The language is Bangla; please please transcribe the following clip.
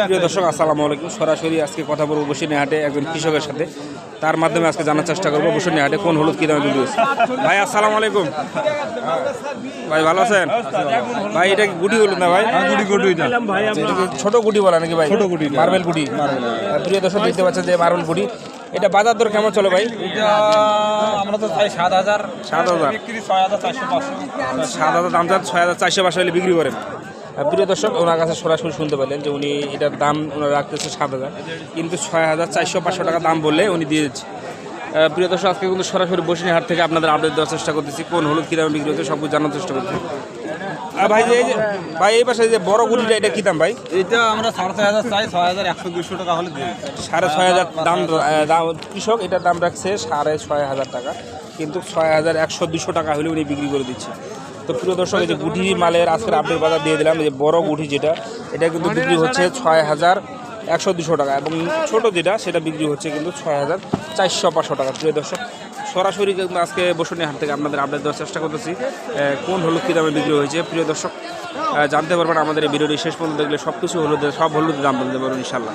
প্রিয় দর্শক আসসালামু আলাইকুম। সরাসরি আজকে কথা বলবো বসুনিয়া হাটে একজন কৃষকের সাথে। তার মাধ্যমে আজকে জানার চেষ্টা করবো বসুনিয়া হাটে কোন হলুদ কি দামে বিক্রি হচ্ছে। ভাই আসসালামু আলাইকুম। ভাই ভালো আছেন? ভাই এটা কি গুটি হলুদ না ভাই? ছোট গুটি বলা নাকি ভাই? ছোট গুটি, মার্বেল গুটি। প্রিয় দর্শক দেখতে পাচ্ছেন যে মার্বেল গুটি। এটা বাজার দর কেমন চলে ভাই? আমরা তো চাই 7,000 7,000 বিক্রি 6,400 7,000 দাম চান, 6,400 হলে বিক্রি করেন। প্রিয় দর্শক ওনার কাছে সরাসরি শুনতে পেলেন যে উনি এটার দাম ওনারা রাখতেছে 7,000, কিন্তু 6,400-500 টাকা দাম বললে উনি দিয়ে দিচ্ছে। প্রিয় দর্শক আজকে কিন্তু সরাসরি বসুনিয়া হাট থেকে আপনাদের আপডেট দেওয়ার চেষ্টা করতেছি, কোন হলুদ কী দামে বিক্রি হচ্ছে সব কিছু জানার চেষ্টা করতেছি। ভাই যে ভাই এই পাশে যে বড় গুটিটা এটা কী দাম ভাই? এটা আমরা 6,500 চাই, 6,100-200 টাকা হলে দিই। 6,500 দাম কৃষক এটার দাম রাখছে 6,500 টাকা, কিন্তু 6,100-200 টাকা হলে উনি বিক্রি করে দিচ্ছে। তো প্রিয় দর্শক এই যে গুটি মালের আজকের আপডেট বাজার দিয়ে দিলাম। এই যে বড় গুটি যেটা এটা কিন্তু বিক্রি হচ্ছে 6,100-200 টাকা, এবং ছোট যেটা সেটা বিক্রি হচ্ছে কিন্তু 6,400-500 টাকা। প্রিয় দর্শক সরাসরি কিন্তু আজকে বসুনিয়া হাট থেকে আপনাদের আপডেট দেওয়ার চেষ্টা করতেছি কোন হলুদ কী দামে বিক্রি হয়েছে। প্রিয় দর্শক জানতে পারবেন আমাদের এই ভিডিওটি শেষ পর্যন্ত দেখলে সব কিছু হলুদের দাম বলতে পারবেন ইনশাল্লাহ।